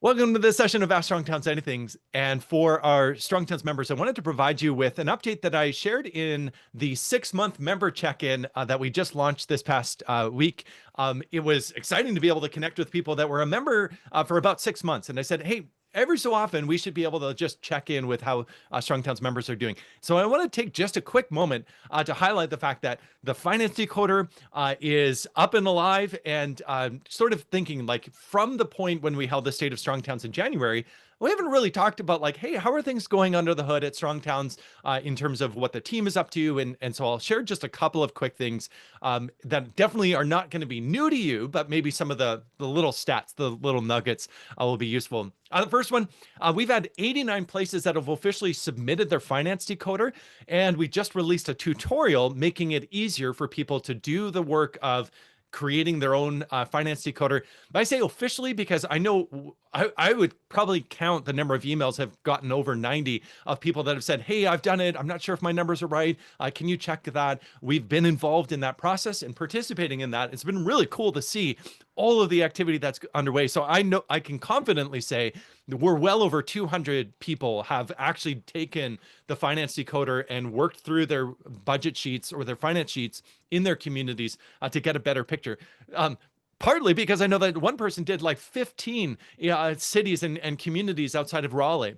Welcome to this session of Ask Strong Towns Anythings. And for our Strong Towns members, I wanted to provide you with an update that I shared in the 6-month member check-in that we just launched this past week. It was exciting to be able to connect with people that were a member for about 6 months. And I said, hey, every so often we should be able to just check in with how Strong Towns members are doing. So I want to take just a quick moment to highlight the fact that the finance decoder is up and alive, and sort of thinking like from the point when we held the State of Strong Towns in January, we haven't really talked about like, hey, how are things going under the hood at Strong Towns in terms of what the team is up to? And so I'll share just a couple of quick things that definitely are not going to be new to you, but maybe some of the little stats, the little nuggets will be useful. The first one, we've had 89 places that have officially submitted their finance decoder, and we just released a tutorial making it easier for people to do the work of creating their own finance decoder. But I say officially because I know I would probably count the number of emails have gotten over 90 of people that have said, hey, I've done it. I'm not sure if my numbers are right. Can you check that? We've been involved in that process and participating in that. It's been really cool to see all of the activity that's underway. So I know I can confidently say we're well over 200 people have actually taken the finance decoder and worked through their budget sheets or their finance sheets in their communities to get a better picture. Partly because I know that one person did like 15 cities and communities outside of Raleigh.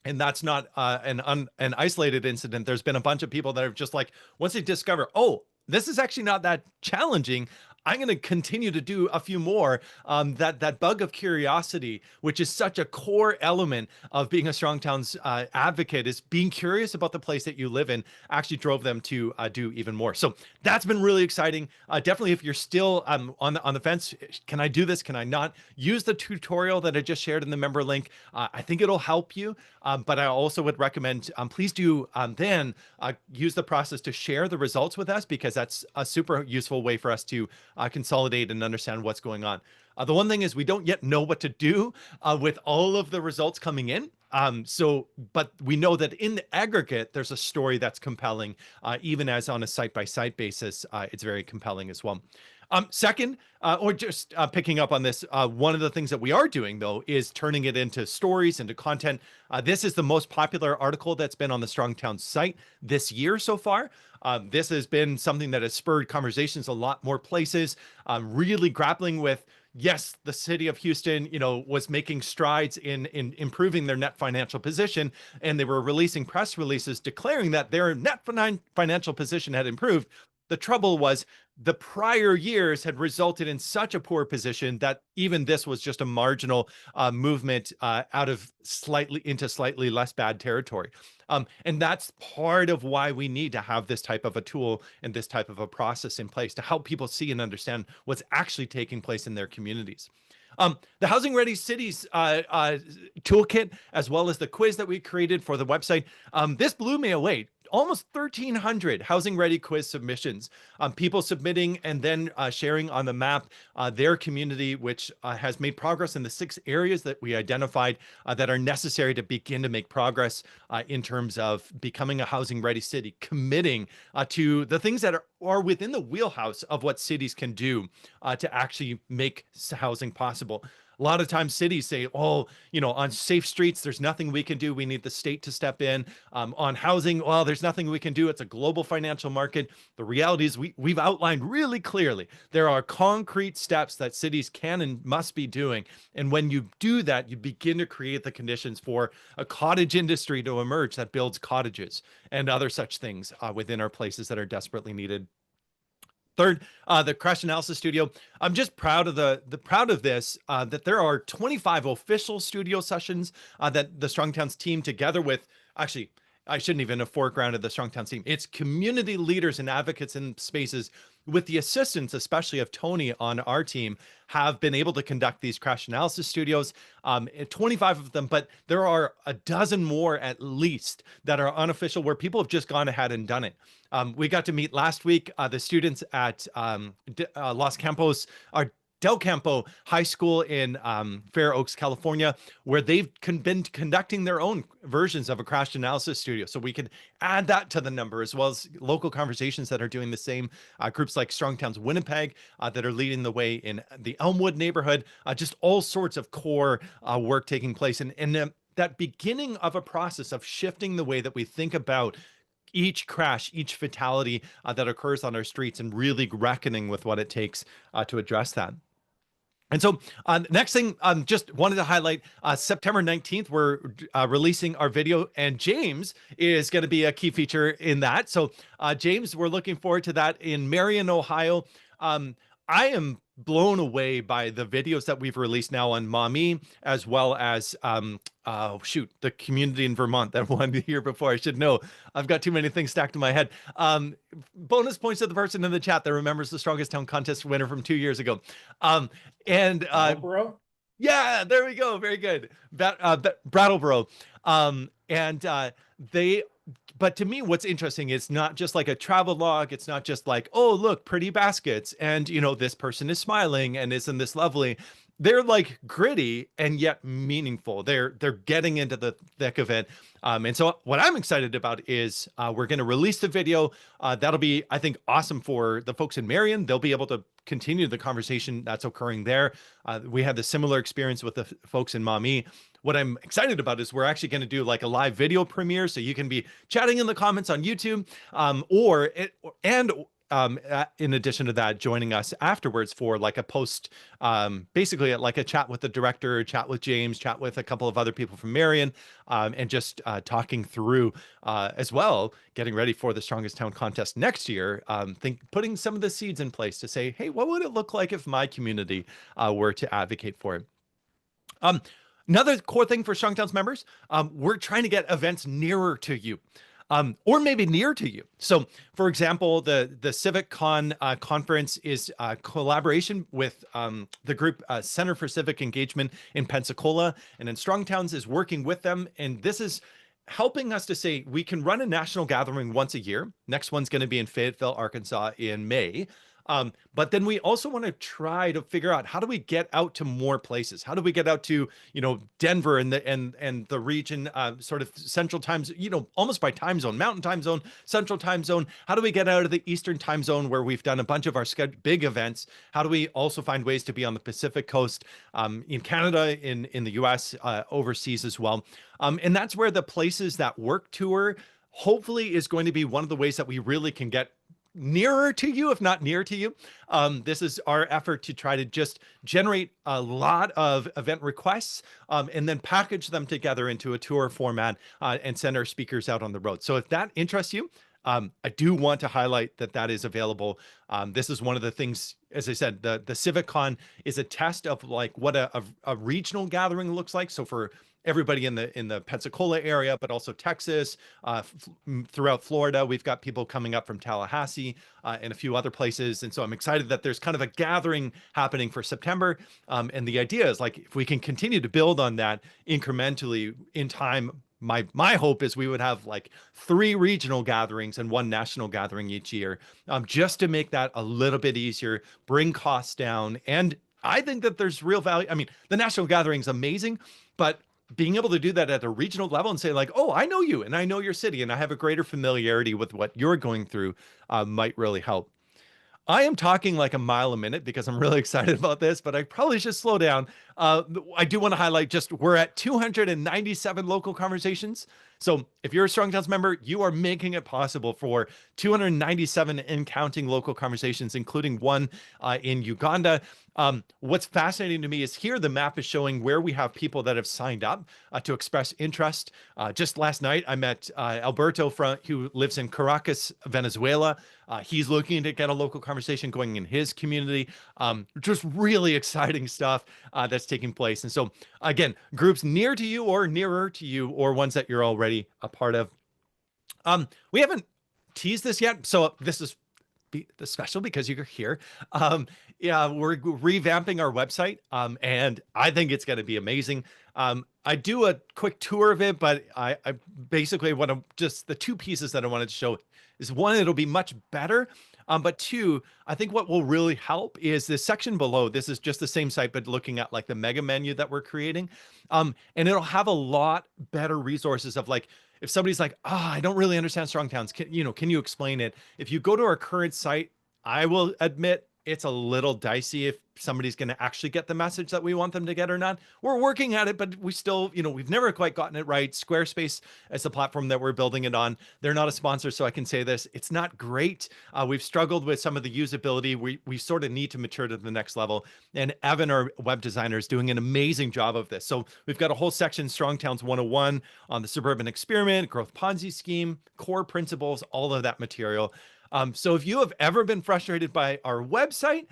And that's not an isolated incident. There's been a bunch of people that have just like, once they discover, oh, this is actually not that challenging, I'm going to continue to do a few more. That bug of curiosity, which is such a core element of being a Strong Towns advocate, is being curious about the place that you live in, actually drove them to do even more. So that's been really exciting. Definitely, if you're still on the fence, can I do this? Can I not? Use the tutorial that I just shared in the member link. I think it'll help you. But I also would recommend please do then use the process to share the results with us, because that's a super useful way for us to consolidate and understand what's going on. The one thing is we don't yet know what to do with all of the results coming in. But we know that in the aggregate, there's a story that's compelling, even as on a site-by-site basis, it's very compelling as well. Second, or just picking up on this, one of the things that we are doing, though, is turning it into stories, into content. This is the most popular article that's been on the Strong Towns site this year so far. This has been something that has spurred conversations a lot more places, really grappling with, yes, the city of Houston, was making strides in improving their net financial position, and they were releasing press releases declaring that their net financial position had improved. The trouble was the prior years had resulted in such a poor position that even this was just a marginal movement out of slightly less bad territory. And that's part of why we need to have this type of a tool and this type of a process in place to help people see and understand what's actually taking place in their communities. The Housing Ready Cities toolkit, as well as the quiz that we created for the website, this blew me away. Almost 1,300 Housing Ready quiz submissions, people submitting and then sharing on the map their community, which has made progress in the 6 areas that we identified that are necessary to begin to make progress in terms of becoming a housing ready city, committing to the things that are within the wheelhouse of what cities can do to actually make housing possible. A lot of times cities say, oh, on safe streets, there's nothing we can do. We need the state to step in. On housing, well, there's nothing we can do. It's a global financial market. The reality is we've outlined really clearly there are concrete steps that cities can and must be doing. And when you do that, you begin to create the conditions for a cottage industry to emerge that builds cottages and other such things within our places that are desperately needed. Third, the Crash Analysis Studio. I'm just proud of proud of this, that there are 25 official studio sessions that the Strong Towns team, together with, actually, I shouldn't even have foregrounded the Strong Towns team. It's community leaders and advocates in spaces, with the assistance, especially of Tony on our team, have been able to conduct these Crash Analysis Studios. 25 of them, but there are a dozen more at least that are unofficial, where people have just gone ahead and done it. We got to meet last week the students at Los Campos are Del Campo High School in Fair Oaks, California, where they've been conducting their own versions of a crash analysis studio. So we could add that to the number, as well as local conversations that are doing the same. Groups like Strong Towns Winnipeg that are leading the way in the Elmwood neighborhood. Just all sorts of core work taking place. And that beginning of a process of shifting the way that we think about each crash, each fatality that occurs on our streets, and really reckoning with what it takes to address that. And so next thing, just wanted to highlight September 19th, we're releasing our video, and James is going to be a key feature in that. So James, we're looking forward to that in Marion, Ohio. I am blown away by the videos that we've released now on Mommy, as well as the community in Vermont that one year before. I should know. I've got too many things stacked in my head. Bonus points to the person in the chat that remembers the Strongest Town contest winner from 2 years ago. Brattleboro? Yeah, there we go. Very good. Brattleboro. But to me, what's interesting is not just like a travel log. It's not just like, oh, look, pretty baskets. And, this person is smiling and isn't this lovely. They're like gritty and yet meaningful. They're getting into the thick of it. And so what I'm excited about is we're going to release the video. That'll be, I think, awesome for the folks in Marion. They'll be able to continue the conversation that's occurring there. We had the similar experience with the folks in Maumee. What I'm excited about is we're actually going to do like a live video premiere, so you can be chatting in the comments on YouTube, in addition to that, joining us afterwards for like a post, basically like a chat with the director, chat with James, chat with a couple of other people from Marion, and just talking through as well, getting ready for the Strongest Town contest next year. Putting some of the seeds in place to say, hey, what would it look like if my community were to advocate for it? Another core thing for Strong Towns members, we're trying to get events nearer to you. Or maybe near to you. So, for example, the CivicCon conference is a collaboration with the group Center for Civic Engagement in Pensacola, and then Strong Towns is working with them. And this is helping us to say we can run a national gathering once a year. Next one's going to be in Fayetteville, Arkansas in May. But then we also want to try to figure out, how do we get out to more places? How do we get out to, Denver and the region, sort of central times, almost by time zone, mountain time zone, central time zone. How do we get out of the Eastern time zone where we've done a bunch of our big events? How do we also find ways to be on the Pacific coast, in Canada, in the US, overseas as well? And that's where the Places That Work tour hopefully is going to be one of the ways that we really can get nearer to you, if not near to you. This is our effort to try to just generate a lot of event requests, and then package them together into a tour format, and send our speakers out on the road. So if that interests you, I do want to highlight that is available. This is one of the things, as I said, the CivicCon is a test of like what a regional gathering looks like. So for everybody in the Pensacola area, but also Texas, throughout Florida, we've got people coming up from Tallahassee, and a few other places. And so I'm excited that there's kind of a gathering happening for September. And the idea is like, if we can continue to build on that incrementally in time, my hope is we would have like 3 regional gatherings and 1 national gathering each year, just to make that a little bit easier, bring costs down. And I think that there's real value. I mean, the national gathering is amazing, but being able to do that at a regional level and say like, oh, I know you and I know your city and I have a greater familiarity with what you're going through, might really help. I am talking like a mile a minute because I'm really excited about this, but I probably should slow down. I do want to highlight we're at 297 local conversations. So if you're a Strong Towns member, you are making it possible for 297 and counting local conversations, including one in Uganda. What's fascinating to me is here the map is showing where we have people that have signed up to express interest. Just last night, I met Alberto, who lives in Caracas, Venezuela. He's looking to get a local conversation going in his community. Just really exciting stuff that's taking place. And so, again, groups near to you or nearer to you, or ones that you're already a part of. We haven't teased this yet, so this is the special because you're here. Yeah, we're revamping our website, and I think it's going to be amazing. I do a quick tour of it, but I basically want to just, the 2 pieces that I wanted to show is, one, it'll be much better, But two, I think what will really help is this section below. This is just the same site, but looking at like the mega menu that we're creating. And it'll have a lot better resources of like, if somebody's like, I don't really understand strong towns, can you explain it? If you go to our current site, I will admit it's a little dicey if somebody's going to actually get the message that we want them to get or not. We're working at it, but we still, we've never quite gotten it right. Squarespace is the platform that we're building it on. They're not a sponsor, so I can say this. It's not great. We've struggled with some of the usability. We sort of need to mature to the next level. And Evan, our web designer, is doing an amazing job of this. So we've got a whole section, Strong Towns 101, on the suburban experiment, growth Ponzi scheme, core principles, all of that material. So if you have ever been frustrated by our website,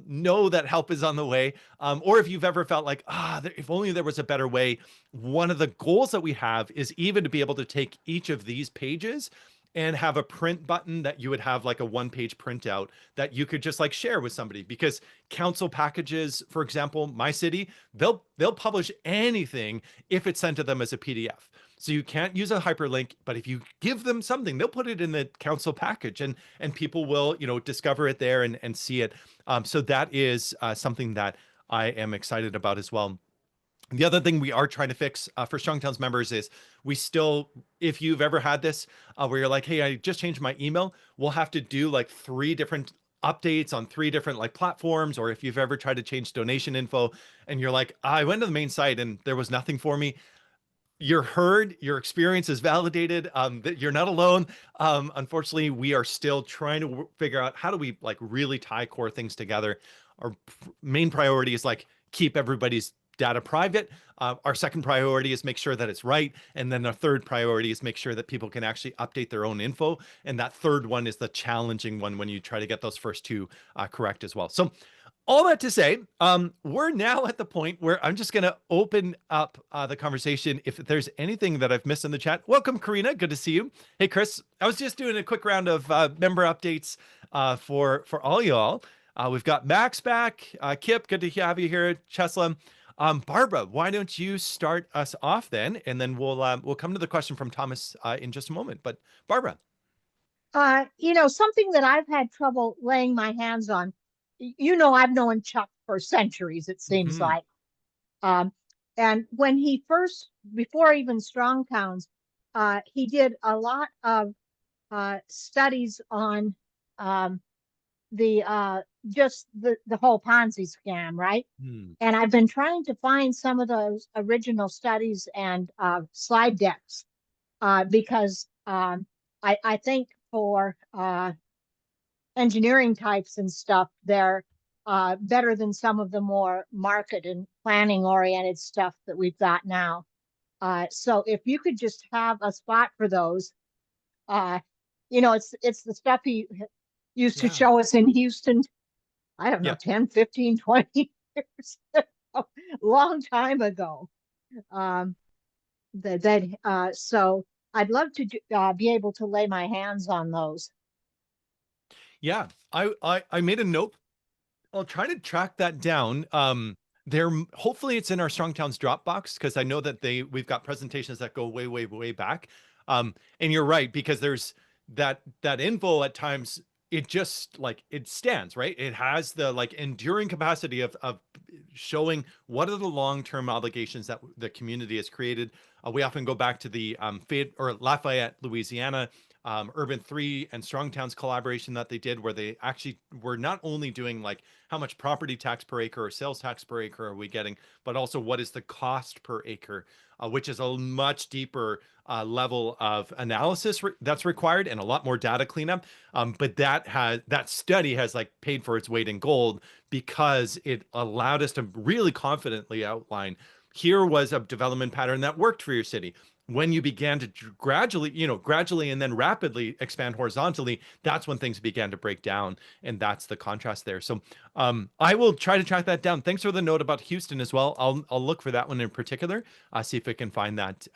know that help is on the way. Or if you've ever felt like, if only there was a better way, one of the goals that we have is even to be able to take each of these pages and have a print button that you would have like a one-page printout that you could just like share with somebody. Because council packages, for example, my city, they'll publish anything if it's sent to them as a PDF. So you can't use a hyperlink, but if you give them something, they'll put it in the council package, and people will, discover it there and see it. So that is something that I am excited about as well. The other thing we are trying to fix for Strong Towns members is we still, if you've ever had this where you're like, hey, I just changed my email, we'll have to do like 3 different updates on 3 different like platforms. Or if you've ever tried to change donation info and you're like, I went to the main site and there was nothing for me. You're heard, your experience is validated, that you're not alone. Unfortunately, we are still trying to figure out how do we like really tie core things together. Our main priority is like keep everybody's data private. Our second priority is make sure that it's right. And then our third priority is make sure that people can actually update their own info. And that third one is the challenging one when you try to get those first 2 correct as well. So all that to say, we're now at the point where I'm just going to open up the conversation. If there's anything that I've missed in the chat, welcome, Karina. Good to see you. Hey, Chris. I was just doing a quick round of member updates for all y'all. We've got Max back. Kip, good to have you here. Chesla. Barbara, why don't you start us off then, and then we'll come to the question from Thomas in just a moment. But Barbara. Something that I've had trouble laying my hands on. I've known Chuck for centuries, it seems Mhm. like. Um, and when he first, before even Strong Towns, he did a lot of studies on um, the just the whole Ponzi scam, right? Hmm. And I've been trying to find some of those original studies and slide decks because I think for engineering types and stuff, they're better than some of the more market and planning oriented stuff that we've got now. So if you could just have a spot for those, uh, it's the stuff he used to Yeah. show us in Houston. I don't know, Yeah. 10, 15, 20 years, a long time ago. Um, so I'd love to be able to lay my hands on those. Yeah. I made a note. I'll try to track that down. There, hopefully it's in our Strong Towns Dropbox, because I know that we've got presentations that go way, way, way back. And you're right, because there's that info at times, it just like it stands, right? It has the like enduring capacity of showing what are the long-term obligations that the community has created. We often go back to the Fayette or Lafayette, Louisiana, Urban 3 and Strong Towns collaboration that they did, where they actually were not only doing like how much property tax per acre or sales tax per acre are we getting, but also what is the cost per acre, which is a much deeper level of analysis that's required and a lot more data cleanup. But that study has like paid for its weight in gold, because it allowed us to really confidently outline here was a development pattern that worked for your city. When you began to gradually and then rapidly expand horizontally, that's when things began to break down. And that's the contrast there. So I will try to track that down. Thanks for the note about Houston as well. I'll look for that one in particular, see if I can find that,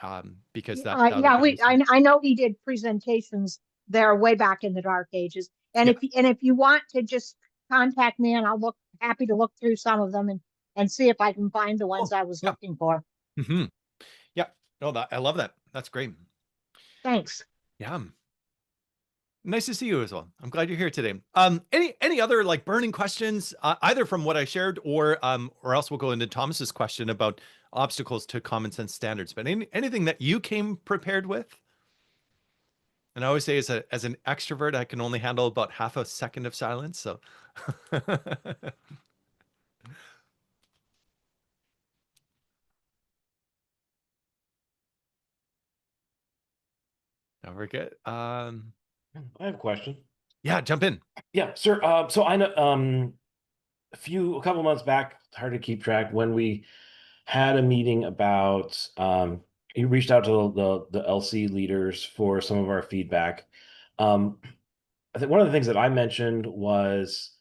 because that'll Yeah, be useful. I know he did presentations there way back in the dark ages. And Yeah. if you want to just contact me, and I'll look happy to look through some of them and see if I can find the ones Cool. I was Yeah. looking for. Hmm. Yeah. No, I love that. That's great. Thanks. Yeah. Nice to see you as well. I'm glad you're here today. Any other like burning questions, either from what I shared or else we'll go into Thomas's question about obstacles to common sense standards. But anything that you came prepared with? And I always say, as an extrovert, I can only handle about half a second of silence. So, no, we're good. I have a question. Yeah, jump in. Yeah, sir. So I know a couple months back, it's hard to keep track, when we had a meeting about you reached out to the LC leaders for some of our feedback. Um, I think one of the things that I mentioned was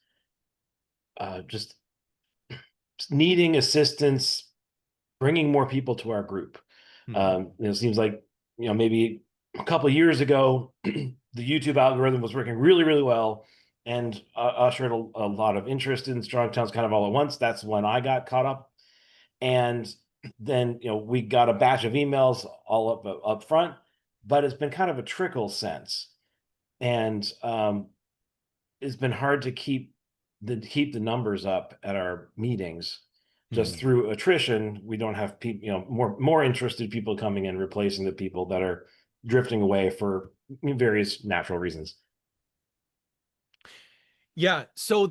just needing assistance bringing more people to our group. Mhm. It seems like, maybe a couple of years ago, the YouTube algorithm was working really, really well and ushered a lot of interest in Strong Towns kind of all at once. That's when I got caught up. And then, we got a batch of emails all up front, but it's been kind of a trickle since. And it's been hard to keep the numbers up at our meetings. Just Mhm. through attrition, we don't have people, more interested people coming in, replacing the people that are drifting away for various natural reasons. Yeah. So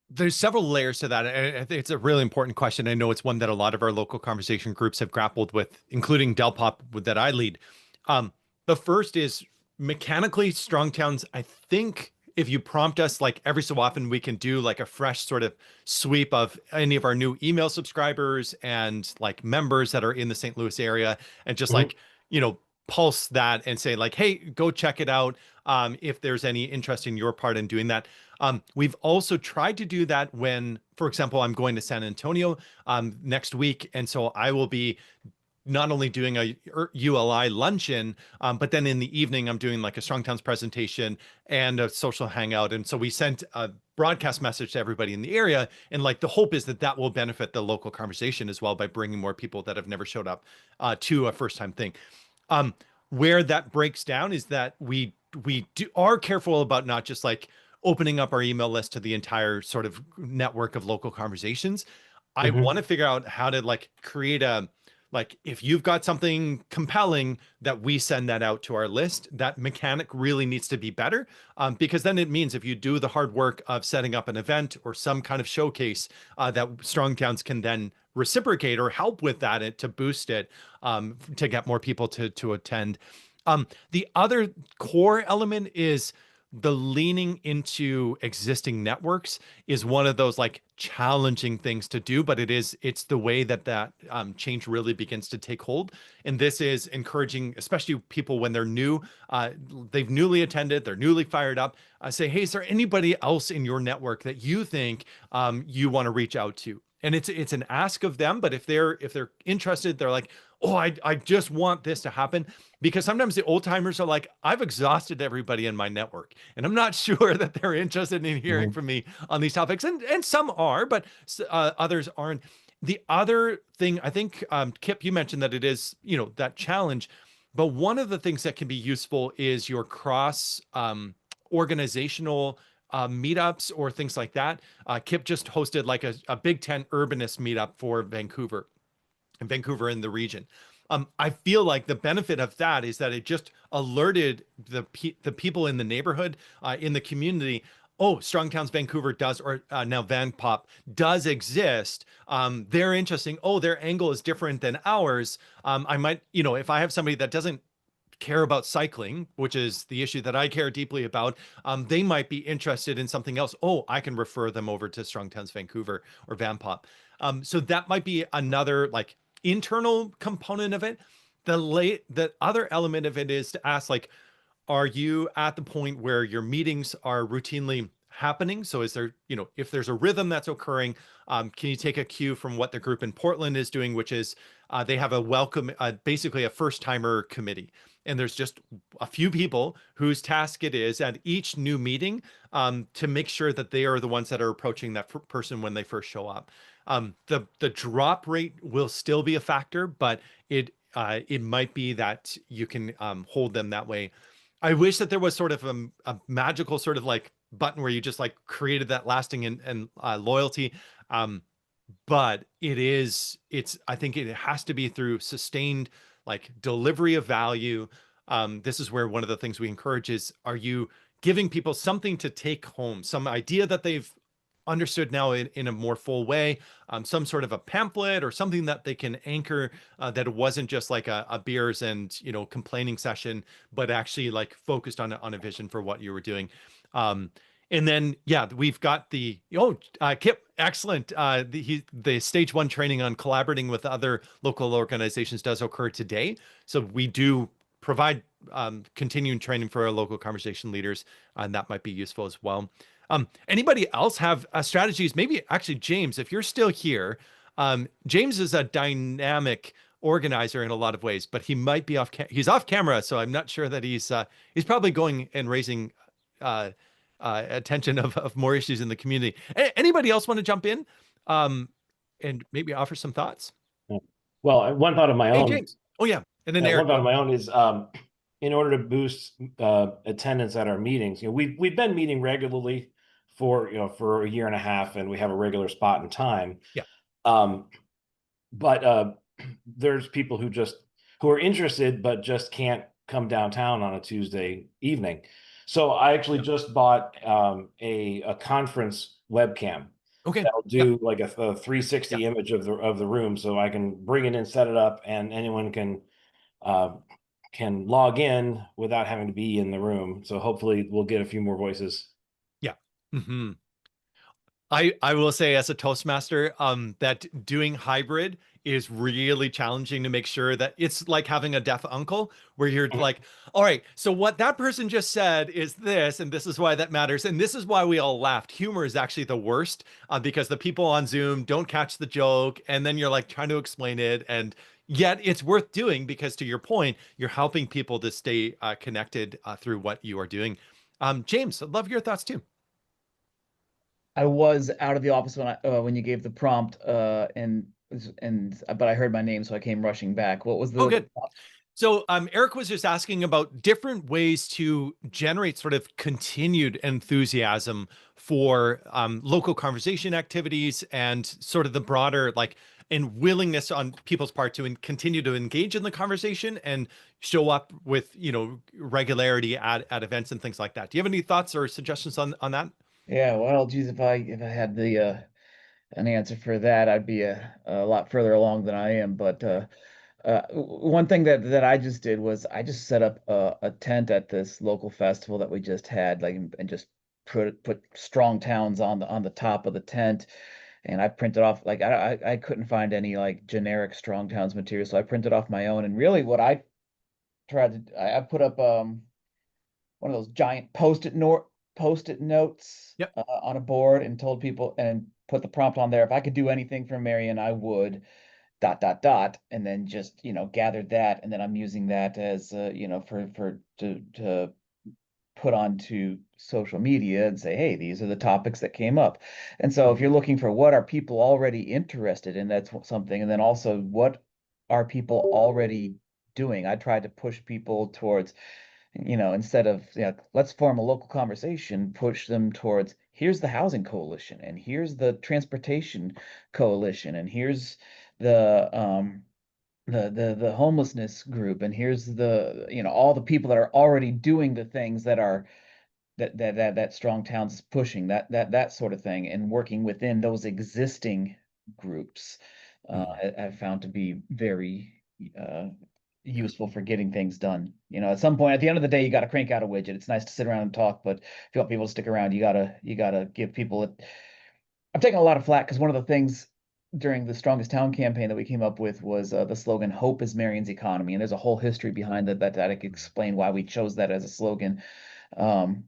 there's several layers to that. And I think it's a really important question. I know it's one that a lot of our local conversation groups have grappled with, including Del Pop that I lead. The first is mechanically strong towns. I think if you prompt us like every so often, we can do like a fresh sort of sweep of any of our new email subscribers and like members that are in the St. Louis area and just Mhm. like, pulse that and say like, hey, go check it out. If there's any interest in your part in doing that. We've also tried to do that when, for example, I'm going to San Antonio next week. And so I will be not only doing a ULI luncheon, but then in the evening, I'm doing like a Strong Towns presentation and a social hangout. And so we sent a broadcast message to everybody in the area. And like the hope is that that will benefit the local conversation as well by bringing more people that have never showed up to a first time thing. Um, where that breaks down is that are careful about not just like opening up our email list to the entire sort of network of local conversations. I want Mhm. to figure out how to like create a like if you've got something compelling that we send that out to our list, that mechanic really needs to be better, because then it means if you do the hard work of setting up an event or some kind of showcase, that strong towns can then reciprocate or help with that to boost it, to get more people to attend. The other core element is the leaning into existing networks is one of those like challenging things to do, but it's the way that change really begins to take hold. And this is encouraging, especially people when they're new, they've newly attended, they're newly fired up. Say, hey, is there anybody else in your network that you think you want to reach out to? And it's an ask of them, but if they're interested, they're like, oh, I just want this to happen, because sometimes the old timers are like, I've exhausted everybody in my network, and I'm not sure that they're interested in hearing Mhm. from me on these topics. And some are, but others aren't. The other thing, I think, Kip, you mentioned that it is, that challenge, but one of the things that can be useful is your cross organizational meetups or things like that. Kip just hosted like a Big Ten urbanist meetup for Vancouver and Vancouver in the region. I feel like the benefit of that is that it just alerted the people in the neighborhood, in the community. Oh, Strong Towns Vancouver does, or now Van Pop does exist. They're interesting. Oh, their angle is different than ours. I might, if I have somebody that doesn't care about cycling, which is the issue that I care deeply about, they might be interested in something else. Oh, I can refer them over to Strong Towns Vancouver or Van Pop. So that might be another like internal component of it. The other element of it is to ask like, are you at the point where your meetings are routinely happening? So is there, if there's a rhythm that's occurring, can you take a cue from what the group in Portland is doing, which is they have a welcome, basically a first timer committee. And there's just a few people whose task it is at each new meeting, to make sure that they are the ones that are approaching that person when they first show up. The drop rate will still be a factor, but it might be that you can hold them that way. I wish that there was sort of a magical sort of like button where you just like created that lasting and loyalty. Um, but I think it has to be through sustained like delivery of value. This is where one of the things we encourage is, are you giving people something to take home, some idea that they've understood now in a more full way, some sort of a pamphlet or something that they can anchor, that it wasn't just like a beers and, complaining session, but actually like focused on a vision for what you were doing. Um, and then, yeah, we've got Kip, excellent. The stage 1 training on collaborating with other local organizations does occur today. So we do provide continuing training for our local conversation leaders, and that might be useful as well. Anybody else have strategies? Maybe actually, James, if you're still here, James is a dynamic organizer in a lot of ways, but he might be he's off camera, so I'm not sure that he's probably going and raising uh, attention of more issues in the community. Anybody else want to jump in, and maybe offer some thoughts? Well, one thought of my Hey, own. James. Oh yeah, and then One Eric. thought of my own is, in order to boost attendance at our meetings, we've been meeting regularly for a year and a half, and we have a regular spot and time. Yeah. But there's people who are interested but just can't come downtown on a Tuesday evening. So I actually just bought a conference webcam. Okay. That'll Yeah. do like a 360 image of the room, so I can bring it in, set it up, and anyone can log in without having to be in the room. So hopefully we'll get a few more voices. Yeah. Hmm. I will say as a Toastmaster, that doing hybrid is really challenging to make sure that it's like having a deaf uncle where you're like, all right, so what that person just said is this, and this is why that matters. And this is why we all laughed. Humor is actually the worst, because the people on Zoom don't catch the joke. And then you're like trying to explain it. And yet it's worth doing because, to your point, you're helping people to stay connected through what you are doing. James, I'd love your thoughts too. I was out of the office when you gave the prompt, but I heard my name, so I came rushing back. What was Oh, the good. prompt? So Eric was just asking about different ways to generate sort of continued enthusiasm for local conversation activities and sort of the broader like and willingness on people's part to continue to engage in the conversation and show up with regularity at events and things like that. Do you have any thoughts or suggestions on that? Yeah, well, geez, if I had the an answer for that, I'd be a lot further along than I am. But one thing that I just did was I just set up a tent at this local festival that we just had, like, and just put strong towns on the top of the tent. And I printed off, like, I couldn't find any like generic strong towns material, so I printed off my own. And really, what I tried to I put up one of those giant post-it notes Yep. on a board, and told people, and put the prompt on there: if I could do anything for Marion, I would ... And then just gathered that, and then I'm using that as to put onto social media and say, hey, these are the topics that came up. And so if you're looking for what are people already interested in, that's something. And then also, what are people already doing? I tried to push people towards, instead of, let's form a local conversation, push them towards, here's the housing coalition, and here's the transportation coalition, and here's the homelessness group, and here's all the people that are already doing the things that Strong Towns is pushing, that sort of thing, and working within those existing groups. I've found to be very useful for getting things done. At some point, at the end of the day, you got to crank out a widget. It's nice to sit around and talk, but if you want people to stick around, you gotta give people it. I'm taking a lot of flack because one of the things during the Strongest Town campaign that we came up with was the slogan "Hope is Marion's economy," and there's a whole history behind that I could explain why we chose that as a slogan. Um,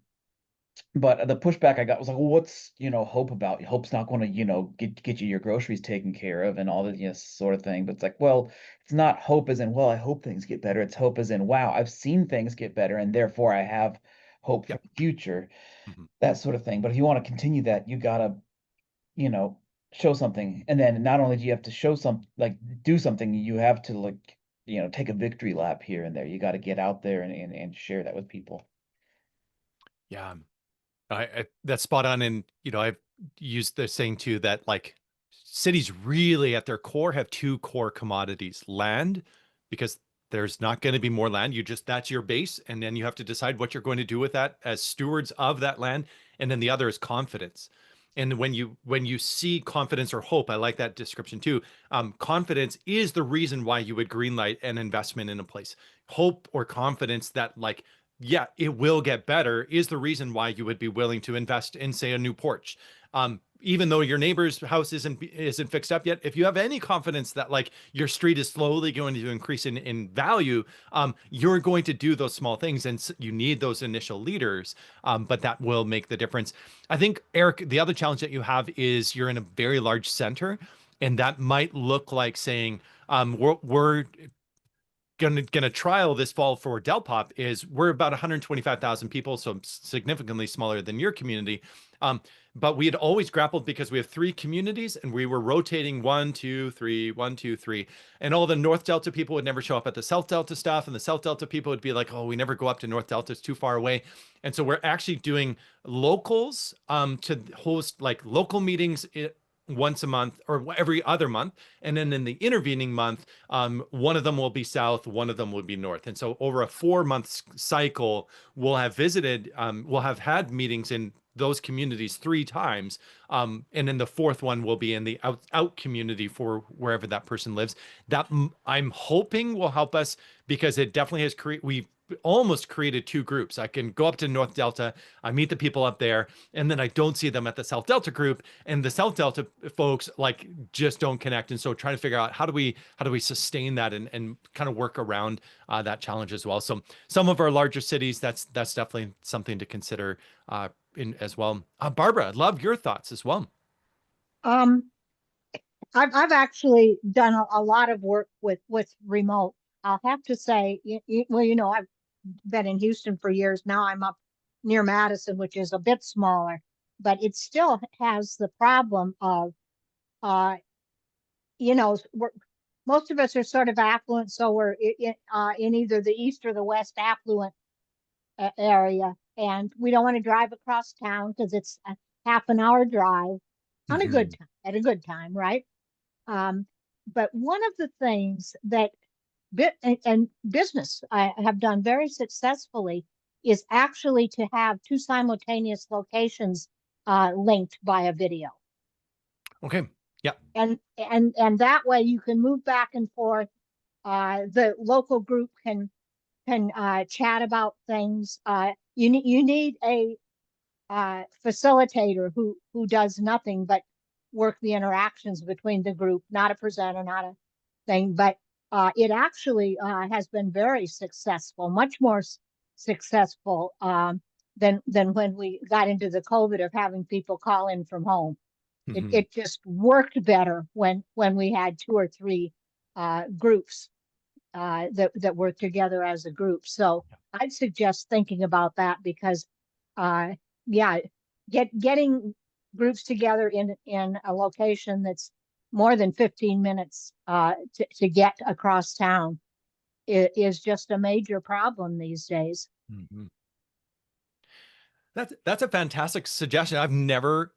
but the pushback I got was like, well, what's hope about? Hope's not going to get you your groceries taken care of and all the sort of thing. But it's like, well, it's not hope as in, well, I hope things get better. It's hope as in, wow, I've seen things get better, and therefore I have hope for Yep. the future. Mhm. That sort of thing. But if you want to continue that, you gotta you know show something. And then not only do you have to show some, like, do something, you have to, like, take a victory lap here and there. You got to get out there and share that with people. Yeah, that's spot on. And, I've used the saying too that like cities really at their core have two core commodities: land, because there's not going to be more land. That's your base. And then you have to decide what you're going to do with that as stewards of that land. And then the other is confidence. And when you see confidence or hope, I like that description too. Confidence is the reason why you would greenlight an investment in a place. Hope or confidence that like, yeah, it will get better is the reason why you would be willing to invest in, say, a new porch. Even though your neighbor's house isn't fixed up yet, if you have any confidence that like your street is slowly going to increase in value, you're going to do those small things, and you need those initial leaders. But that will make the difference. I think, Eric, the other challenge that you have is you're in a very large center, and that might look like saying, we're gonna trial this fall for Del Pop. Is we're about 125,000 people, so significantly smaller than your community. But we had always grappled because we have 3 communities and we were rotating 1, 2, 3, 1, 2, 3. And all the North Delta people would never show up at the South Delta stuff. And the South Delta people would be like, oh, we never go up to North Delta, it's too far away. And so we're actually doing locals to host like local meetings once a month or every other month. And then in the intervening month, one of them will be south, one of them will be north. And so over a 4-month cycle, we'll have we'll have had meetings in those communities 3 times. And then the 4th one will be in the out community for wherever that person lives. That I'm hoping will help us, because it definitely has we've almost created 2 groups. I can go up to North Delta, I meet the people up there, and then I don't see them at the South Delta group, and the South Delta folks like just don't connect. And so trying to figure out how do we sustain that and kind of work around that challenge as well. So some of our larger cities, that's definitely something to consider in as well. Barbara, I'd love your thoughts as well. Um, I've actually done a lot of work with remote. I'll have to say, well, I've been in Houston for years. Now I'm up near Madison, which is a bit smaller, but it still has the problem of, uh, most of us are sort of affluent, so we're in either the east or the west affluent area, and we don't want to drive across town because it's a half an hour drive on a good time, at a good time, right? But one of the things that and business I have done very successfully is actually to have 2 simultaneous locations linked by a video. Okay. Yeah. And that way you can move back and forth. The local group can chat about things. You need a facilitator who does nothing but work the interactions between the group, not a presenter, not a thing. But it actually has been very successful, much more successful than when we got into the COVID of having people call in from home. It just worked better when we had 2 or 3 groups that work together as a group. So I'd suggest thinking about that, because getting groups together in a location that's more than 15 minutes to get across town is just a major problem these days. That's a fantastic suggestion. I've never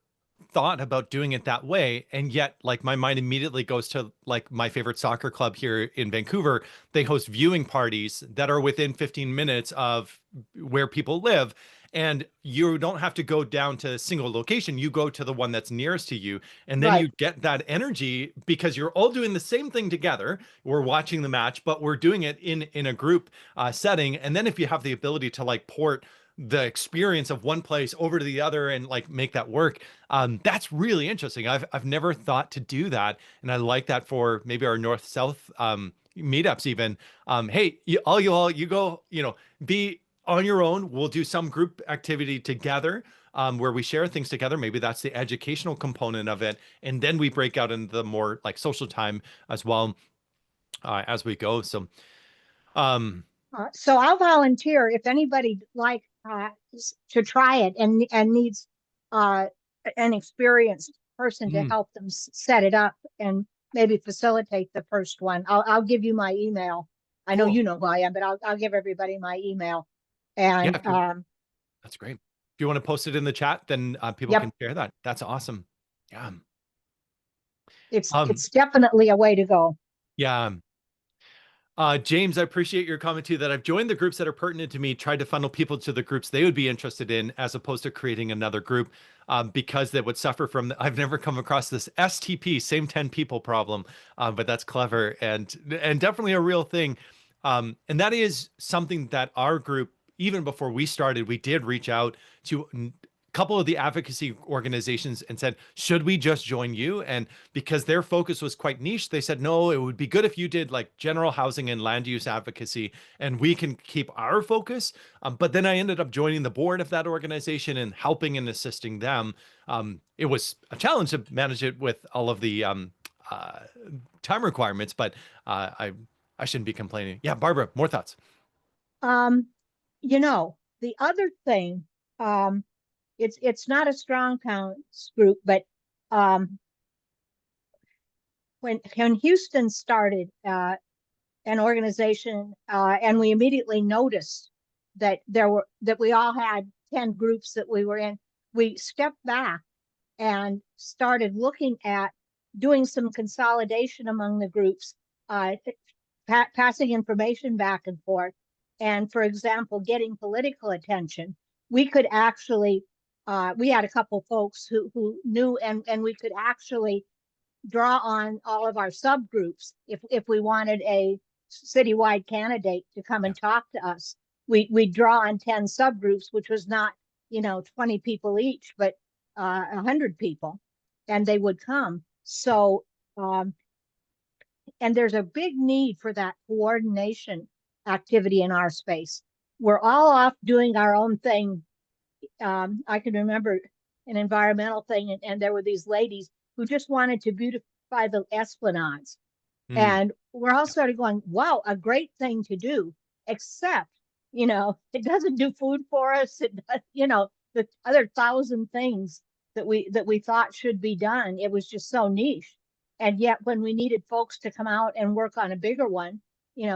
thought about doing it that way, and yet like my mind immediately goes to like my favorite soccer club here in Vancouver. They host viewing parties that are within 15 minutes of where people live, and you don't have to go down to a single location. You go to the one that's nearest to you, and then you get that energy because you're all doing the same thing together. We're watching the match, but we're doing it in a group setting. And then if you have the ability to like port the experience of one place over to the other and like make that work, that's really interesting. I've never thought to do that, and I like that for maybe our north south meetups even. Hey, you go, be on your own. We'll do some group activity together where we share things together. Maybe that's the educational component of it, and then we break out into the more like social time as well as we go. So so I'll volunteer if anybody like to try it and needs an experienced person to help them set it up and maybe facilitate the first one. I'll give you my email I know Cool. you know who I am, but I'll give everybody my email. Yeah, And that's great. If you want to post it in the chat, then people yep, can share that. That's awesome. Yeah. it's definitely a way to go. Yeah. James, I appreciate your comment too, that I've joined the groups that are pertinent to me, tried to funnel people to the groups they would be interested in, as opposed to creating another group, because they would suffer from, I've never come across this STP, same 10 people problem, but that's clever and definitely a real thing. And that is something that our group, even before we started, we did reach out to couple of the advocacy organizations and said, should we just join you? And because their focus was quite niche, they said, no, it would be good if you did like general housing and land use advocacy, and we can keep our focus. But then I ended up joining the board of that organization and helping and assisting them. It was a challenge to manage it with all of the time requirements, but I shouldn't be complaining. Yeah, Barbara, more thoughts. Um, the other thing, it's not a strong towns group, but when Houston started an organization, and we immediately noticed that we all had 10 groups that we were in, we stepped back and started looking at doing some consolidation among the groups, passing information back and forth. And for example, getting political attention. We could actually, we had a couple folks who knew, and we could actually draw on all of our subgroups if we wanted a citywide candidate to come and talk to us. We draw on 10 subgroups, which was not 20 people each, but 100 people, and they would come. So and there's a big need for that coordination activity in our space. We're all off doing our own thing. I can remember an environmental thing, and there were these ladies who just wanted to beautify the esplanades. And we're all sort of going, wow, a great thing to do, except, it doesn't do food for us. It does, the other 1,000 things that we thought should be done. It was just so niche. And yet when we needed folks to come out and work on a bigger one,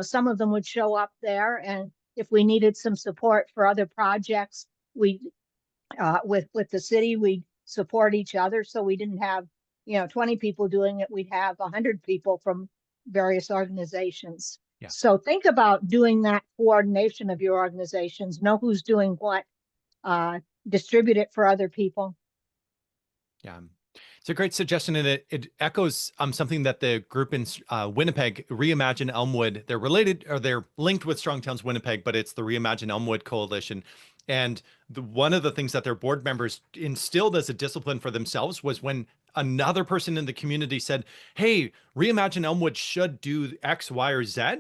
some of them would show up there. And if we needed some support for other projects, we with the city, we'd support each other. So we didn't have 20 people doing it. We'd have 100 people from various organizations. Yeah. So think about doing that coordination of your organizations, know who's doing what, distribute it for other people. Yeah. It's a great suggestion, and it echoes something that the group in Winnipeg, Reimagine Elmwood, they're related, or they're linked with Strong Towns Winnipeg, but it's the Reimagine Elmwood Coalition. And one of the things that their board members instilled as a discipline for themselves was when another person in the community said, hey, Reimagine Elmwood should do X, Y, or Z,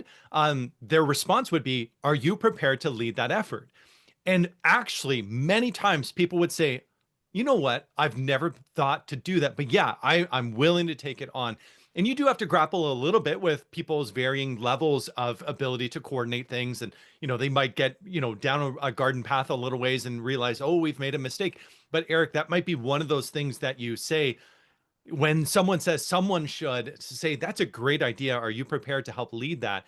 their response would be, are you prepared to lead that effort? And actually, many times people would say, you know what? I've never thought to do that, but yeah, I'm willing to take it on. And you do have to grapple a little bit with people's varying levels of ability to coordinate things. And, they might get, down a garden path a little ways and realize, oh, we've made a mistake. But Eric, that might be one of those things that you say when someone says someone should, to say, that's a great idea. Are you prepared to help lead that?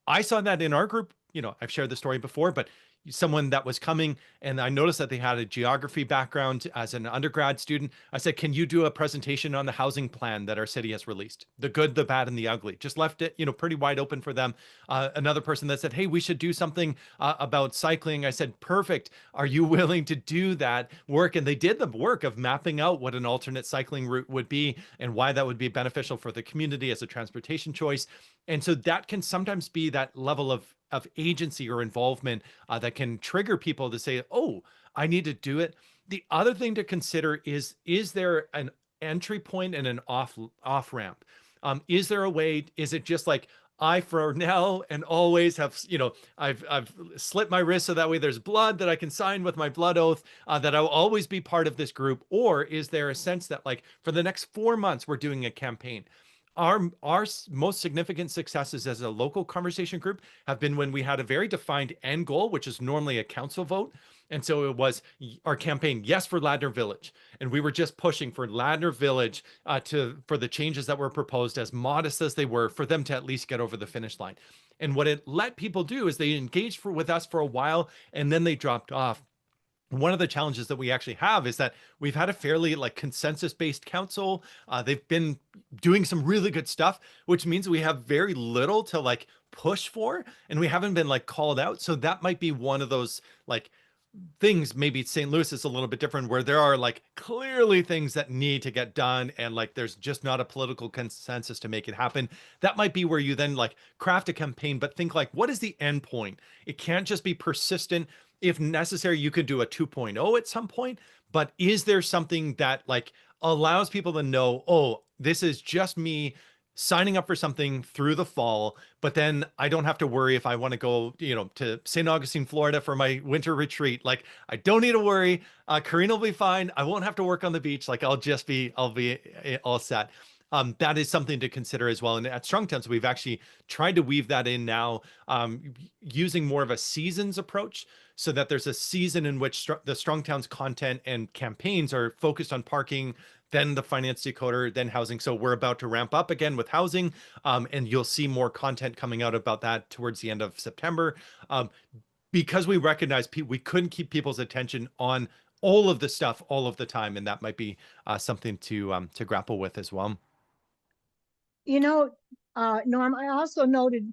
I saw that in our group. I've shared the story before, but someone that was coming, and I noticed that they had a geography background as an undergrad student. I said, can you do a presentation on the housing plan that our city has released? The good, the bad, and the ugly. Just left it, pretty wide open for them. Another person that said, hey, we should do something about cycling. I said, perfect. Are you willing to do that work? And they did the work of mapping out what an alternate cycling route would be and why that would be beneficial for the community as a transportation choice. And so that can sometimes be that level of agency or involvement that can trigger people to say, oh, I need to do it. The other thing to consider is there an entry point and an off ramp? Is there a way? Is it just like, I for now and always have, I've slit my wrist so that way there's blood that I can sign with my blood oath, that I'll always be part of this group? Or is there a sense that, like, for the next 4 months, we're doing a campaign? Our most significant successes as a local conversation group have been when we had a very defined end goal, which is normally a council vote. And so it was our campaign, yes, for Ladner Village. And we were just pushing for Ladner Village for the changes that were proposed, as modest as they were, for them to at least get over the finish line. And what it let people do is they engaged with us for a while, and then they dropped off. One of the challenges that we actually have is that we've had a fairly like consensus-based council. They've been doing some really good stuff, which means we have very little to like push for, and we haven't been like called out. So that might be one of those like things. Maybe St. Louis is a little bit different, where there are like clearly things that need to get done, and like there's just not a political consensus to make it happen. That might be where you then like craft a campaign, but think like, what is the end point? It can't just be persistent. If necessary, you could do a 2.0 at some point, but is there something that like allows people to know, oh, this is just me signing up for something through the fall, but then I don't have to worry if I want to go, to St. Augustine, Florida for my winter retreat. Like, I don't need to worry. Karina will be fine. I won't have to work on the beach. Like, I'll be all set. That is something to consider as well. And at Strong Towns, we've actually tried to weave that in now, using more of a seasons approach, so that there's a season in which the Strong Towns content and campaigns are focused on parking, then the finance decoder, then housing. So we're about to ramp up again with housing, and you'll see more content coming out about that towards the end of September, because we recognize we couldn't keep people's attention on all of the stuff all of the time, and that might be something to grapple with as well. Norm, I also noted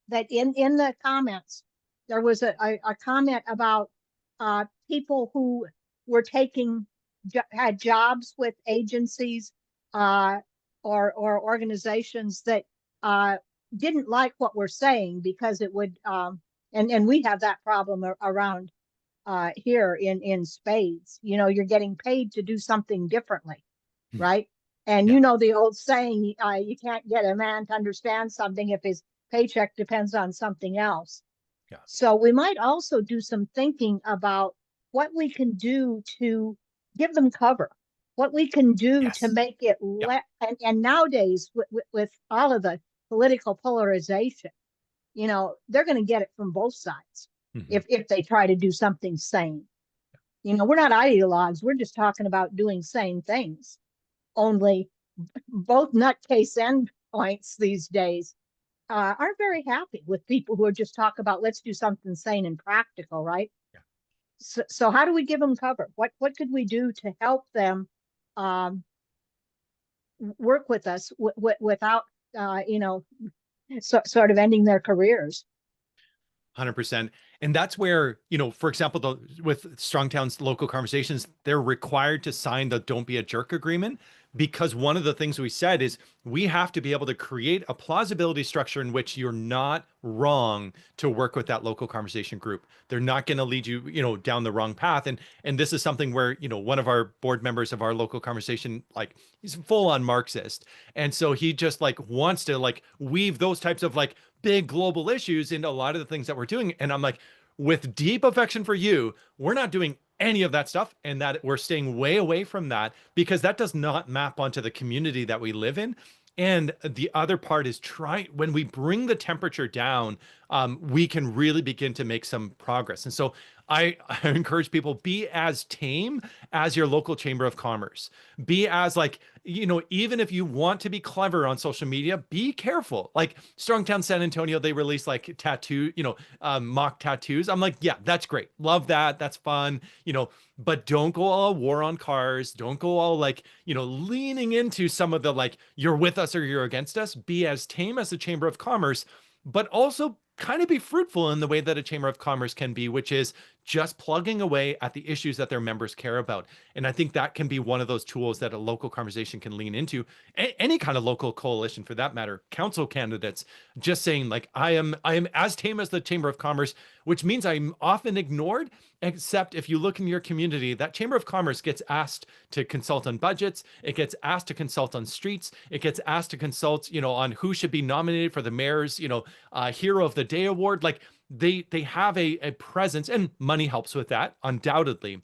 that in the comments, there was a comment about people who were had jobs with agencies or organizations that didn't like what we're saying, because it would, and we have that problem around here in spades. You're getting paid to do something differently, right? And Yeah. the old saying, you can't get a man to understand something if his paycheck depends on something else. Yeah. So we might also do some thinking about what we can do to give them cover, what we can do Yes. to make it and nowadays with all of the political polarization, they're going to get it from both sides. If they try to do something sane. We're not ideologues. We're just talking about doing sane things. Only both nutcase endpoints these days aren't very happy with people who are just talk about, let's do something sane and practical, right? Yeah. So how do we give them cover? What could we do to help them work with us without sort of ending their careers? 100%. And that's where, for example, with Strong Towns local conversations, they're required to sign the Don't Be a Jerk agreement, because one of the things we said is we have to be able to create a plausibility structure in which you're not wrong to work with that local conversation group. They're not going to lead you, down the wrong path. And this is something where, one of our board members of our local conversation, like, he's full on Marxist. And so he just like wants to like weave those types of like big global issues into a lot of the things that we're doing. And I'm like, with deep affection for you, we're not doing any of that stuff, and that we're staying way away from that, because that does not map onto the community that we live in. And the other part is when we bring the temperature down, we can really begin to make some progress. And so I encourage people, be as tame as your local chamber of commerce. Be as like, even if you want to be clever on social media, be careful. Like Strongtown San Antonio, they release like mock tattoos. I'm like, yeah, that's great. Love that. That's fun, but don't go all war on cars. Don't go all like, leaning into some of the like, you're with us or you're against us. Be as tame as the Chamber of Commerce, but also kind of be fruitful in the way that a Chamber of Commerce can be, which is just plugging away at the issues that their members care about. And I think that can be one of those tools that a local conversation can lean into. Any kind of local coalition, for that matter, council candidates, just saying like, I am as tame as the Chamber of Commerce, which means I'm often ignored, except if you look in your community, that Chamber of Commerce gets asked to consult on budgets. It gets asked to consult on streets. It gets asked to consult, on who should be nominated for the mayor's, Hero of the Day award. Like they have a presence, and money helps with that, undoubtedly.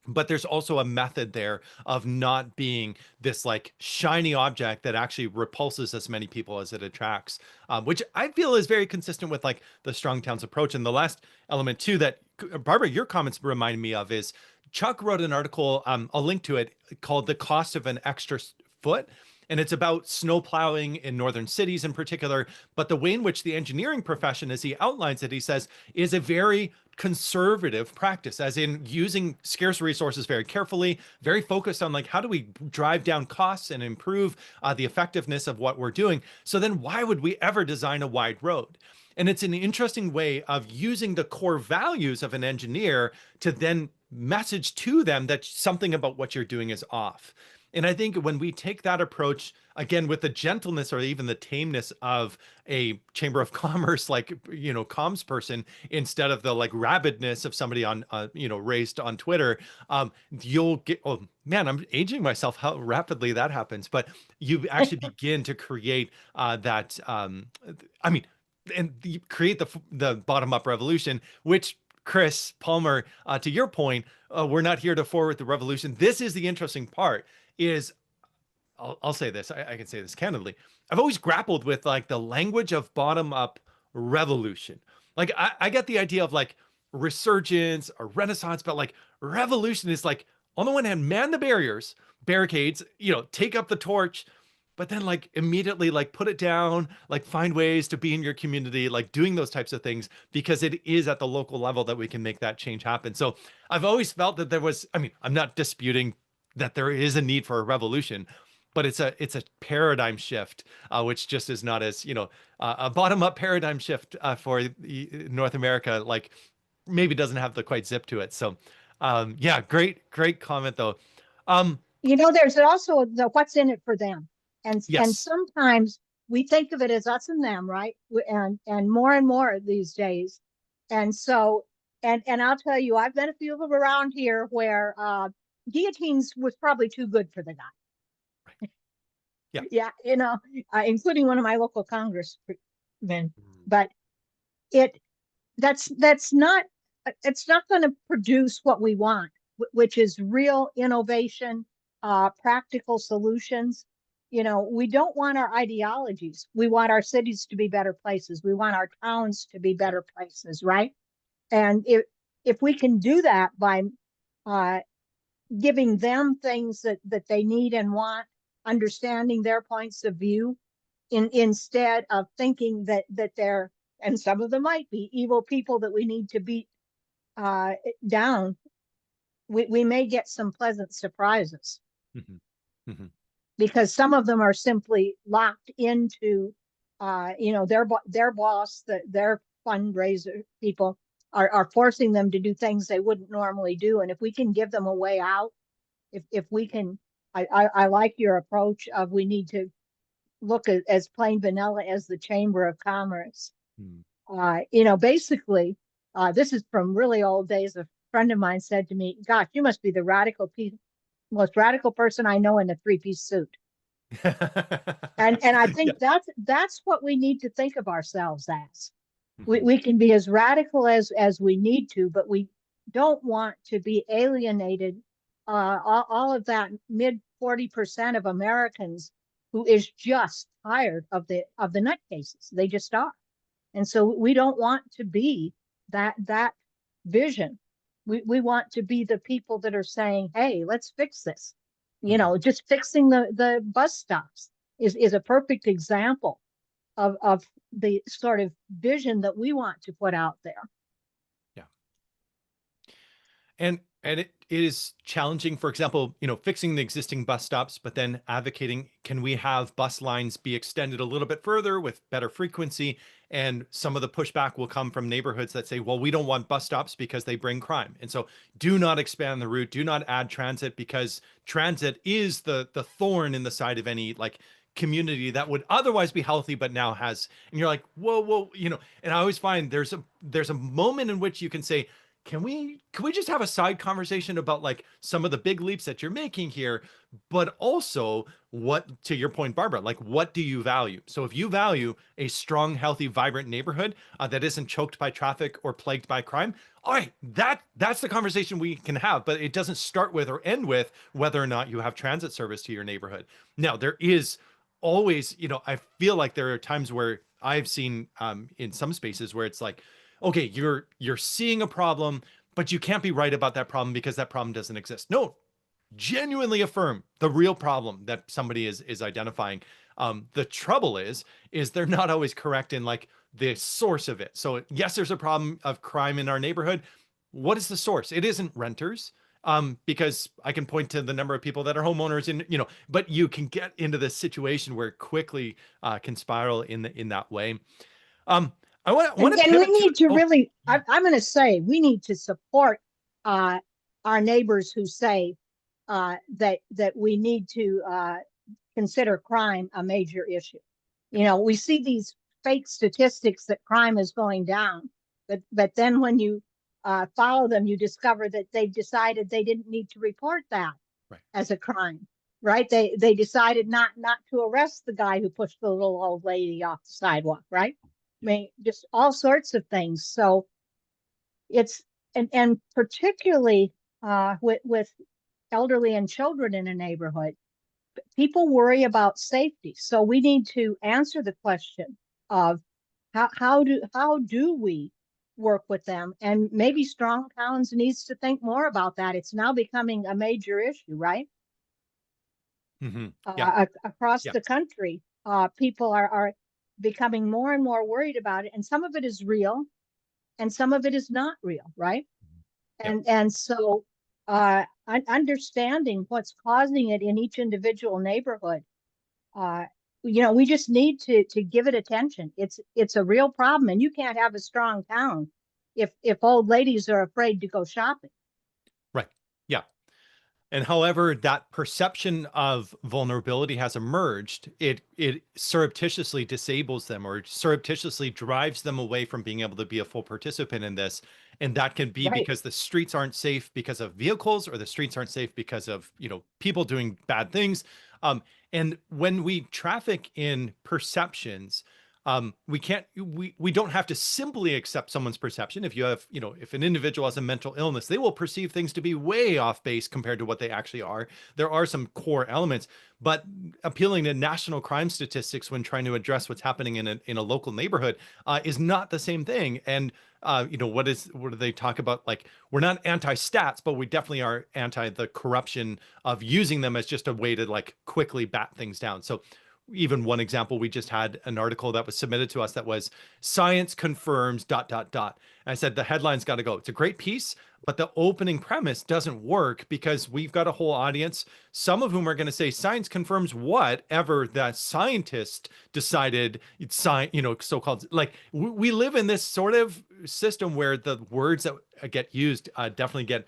But there's also a method there of not being this like shiny object that actually repulses as many people as it attracts, which I feel is very consistent with like the Strong Towns approach. And the last element too that Barbara, your comments remind me of is Chuck wrote an article, I'll link to it, called "The Cost of an Extra Foot." And it's about snow plowing in northern cities in particular. But the way in which the engineering profession, as he outlines it, he says, is a very conservative practice, as in using scarce resources very carefully, very focused on like, how do we drive down costs and improve the effectiveness of what we're doing? So then why would we ever design a wide road? And it's an interesting way of using the core values of an engineer to then message to them that something about what you're doing is off. And I think when we take that approach, again, with the gentleness or even the tameness of a Chamber of Commerce, like, comms person, instead of the like rabidness of somebody on, raised on Twitter, you'll get, oh man, I'm aging myself, how rapidly that happens. But you actually begin to create that, I mean, and you create the bottom up revolution, which Chris Palmer, to your point, we're not here to forward the revolution. This is the interesting part is I'll say this, I can say this candidly. I've always grappled with like the language of bottom up revolution. Like I get the idea of like resurgence or renaissance, but like revolution is like on the one hand, man the barricades, take up the torch, but then like immediately like put it down, like find ways to be in your community, like doing those types of things, because it is at the local level that we can make that change happen. So I've always felt that there was, I mean, I'm not disputing that there is a need for a revolution, but it's a paradigm shift, which just is not as a bottom up paradigm shift for North America. Like maybe doesn't have the quite zip to it. So yeah, great comment though. There's also the what's in it for them, and Yes. sometimes we think of it as us and them, right? And more these days, and so and I'll tell you, I've been a few of them around here where guillotines was probably too good for the guy. Yeah. Yeah, including one of my local congressmen. Mm. But that's not, it's not going to produce what we want, which is real innovation, practical solutions. We don't want our ideologies. We want our cities to be better places. We want our towns to be better places, right? And if we can do that by giving them things that they need and want, understanding their points of view, instead of thinking that they're, and some of them might be evil people that we need to beat down, we may get some pleasant surprises. Mm-hmm. Mm-hmm. Because some of them are simply locked into their boss, their fundraiser people are forcing them to do things they wouldn't normally do. And if we can give them a way out, if we can, I like your approach of we need to look at as plain vanilla as the Chamber of Commerce. Basically, this is from really old days. A friend of mine said to me, "Gosh, you must be the most radical person I know in a three-piece suit." And I think that's what we need to think of ourselves as. Mm-hmm. We can be as radical as we need to, but we don't want to be alienated. All of that mid 40% of Americans who is just tired of the nutcases. They just are. And so we don't want to be that vision. We want to be the people that are saying, hey, let's fix this. Just fixing the bus stops is a perfect example of the sort of vision that we want to put out there. Yeah. And it is challenging, for example, fixing the existing bus stops, but then advocating, can we have bus lines be extended a little bit further with better frequency? And some of the pushback will come from neighborhoods that say, well, we don't want bus stops because they bring crime. And so do not expand the route, do not add transit, because transit is the thorn in the side of any like community that would otherwise be healthy, but now has, and you're like, whoa, and I always find there's a moment in which you can say, can we just have a side conversation about like some of the big leaps that you're making here, but also what, to your point, Barbara, like what do you value? So if you value a strong, healthy, vibrant neighborhood that isn't choked by traffic or plagued by crime, all right, that's the conversation we can have, but it doesn't start with or end with whether or not you have transit service to your neighborhood. Now, there is always, I feel like there are times where I've seen in some spaces where it's like, okay, you're seeing a problem, but you can't be right about that problem because that problem doesn't exist. No, genuinely affirm the real problem that somebody is identifying. The trouble is they're not always correct in like the source of it. So yes, there's a problem of crime in our neighborhood. What is the source? It isn't renters. Because I can point to the number of people that are homeowners in, but you can get into this situation where it quickly can spiral in that way. Um, I want And to we pivot need to oh, really, yeah. I'm going to say, we need to support our neighbors who say that we need to consider crime a major issue. We see these fake statistics that crime is going down, but then when you follow them, you discover that they've decided they didn't need to report that Right. as a crime, right? They decided not to arrest the guy who pushed the little old lady off the sidewalk, right? I mean, just all sorts of things. So it's and particularly with elderly and children in a neighborhood, people worry about safety. So we need to answer the question of how do we work with them? And maybe Strong Towns needs to think more about that. It's now becoming a major issue, right? Mm-hmm. Yeah. Across Yeah. the country, people are becoming more and more worried about it, and some of it is real, and some of it is not real, right? Yeah. And so understanding what's causing it in each individual neighborhood, we just need to give it attention. It's a real problem, and you can't have a strong town if old ladies are afraid to go shopping. Right. Yeah. And however that perception of vulnerability has emerged, it surreptitiously disables them or surreptitiously drives them away from being able to be a full participant in this. And that can be Right. because the streets aren't safe because of vehicles, or the streets aren't safe because of, people doing bad things. And when we traffic in perceptions, we don't have to simply accept someone's perception. If you have, if an individual has a mental illness, they will perceive things to be way off base compared to what they actually are. There are some core elements, but appealing to national crime statistics when trying to address what's happening in a local neighborhood is not the same thing. And what do they talk about? Like, we're not anti-stats, but we definitely are anti the corruption of using them as just a way to like quickly bat things down. So even one example, we just had an article that was submitted to us that was science confirms ... And I said, the headline's got to go. It's a great piece, but the opening premise doesn't work because we've got a whole audience, some of whom are going to say science confirms whatever that scientist decided it's science, so-called, like we live in this sort of system where the words that get used definitely get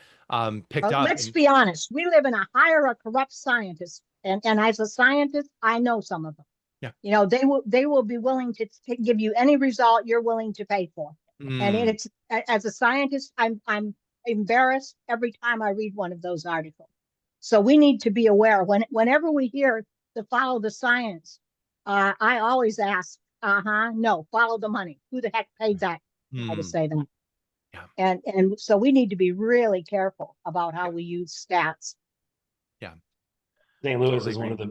picked up. Let's be honest. We live in a hire a corrupt scientist. And as a scientist, I know some of them. Yeah. They will be willing to give you any result you're willing to pay for. And it's, as a scientist, I'm embarrassed every time I read one of those articles. So we need to be aware whenever we hear to follow the science. I always ask, no, follow the money. Who the heck paid that guy to say that? Yeah. And so we need to be really careful about how we use stats. Yeah. St. Louis Totally is agree. one of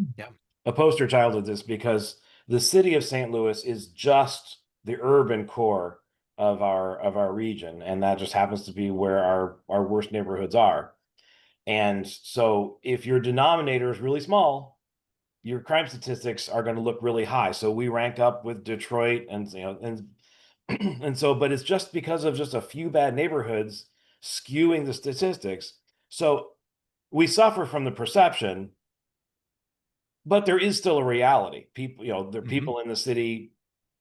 the a poster child of this, because the city of St. Louis is just the urban core of our region, and that just happens to be where our worst neighborhoods are. And so if your denominator is really small, your crime statistics are going to look really high. So we rank up with Detroit and and so, but it's just because of just a few bad neighborhoods skewing the statistics. So we suffer from the perception, but there is still a reality. People, there are people in the city,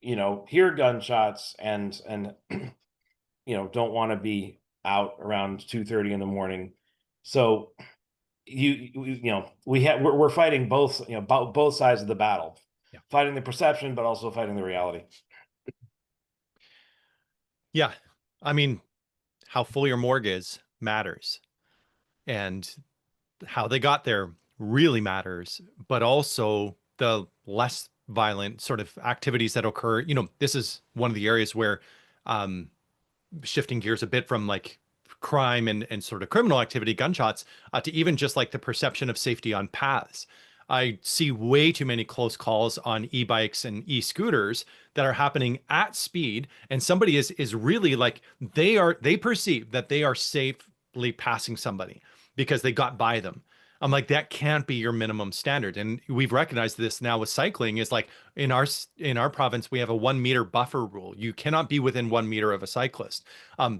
hear gunshots and don't want to be out around 2:30 in the morning. So we're fighting both, both sides of the battle, fighting the perception, but also fighting the reality. Yeah. I mean, how full your morgue is matters, and how they got there really matters, but also the less violent sort of activities that occur. This is one of the areas where, um, shifting gears a bit from like crime and sort of criminal activity, gunshots, to even just like the perception of safety on paths. I see way too many close calls on e-bikes and e-scooters that are happening at speed, and somebody is really like, they perceive that they are safely passing somebody because they got by them. I'm like, that can't be your minimum standard. And we've recognized this now with cycling. Is like, in our province, we have a 1 meter buffer rule. You cannot be within 1 meter of a cyclist,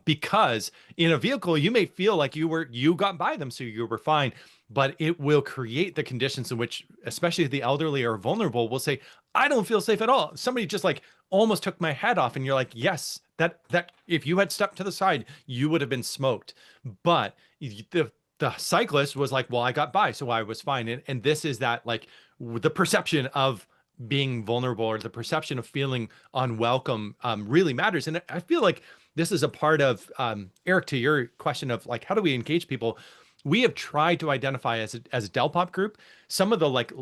because in a vehicle you may feel like you got by them, so you were fine, but it will create the conditions in which, especially the elderly or vulnerable, will say, I don't feel safe at all. Somebody just like almost took my head off, and you're like, yes, that if you had stepped to the side, you would have been smoked. But the cyclist was like, well, I got by, so I was fine. And this is that, like, the perception of being vulnerable or the perception of feeling unwelcome, really matters. And I feel like this is a part of, Eric, to your question of like, how do we engage people? We have tried to identify as a Delpop group some of the like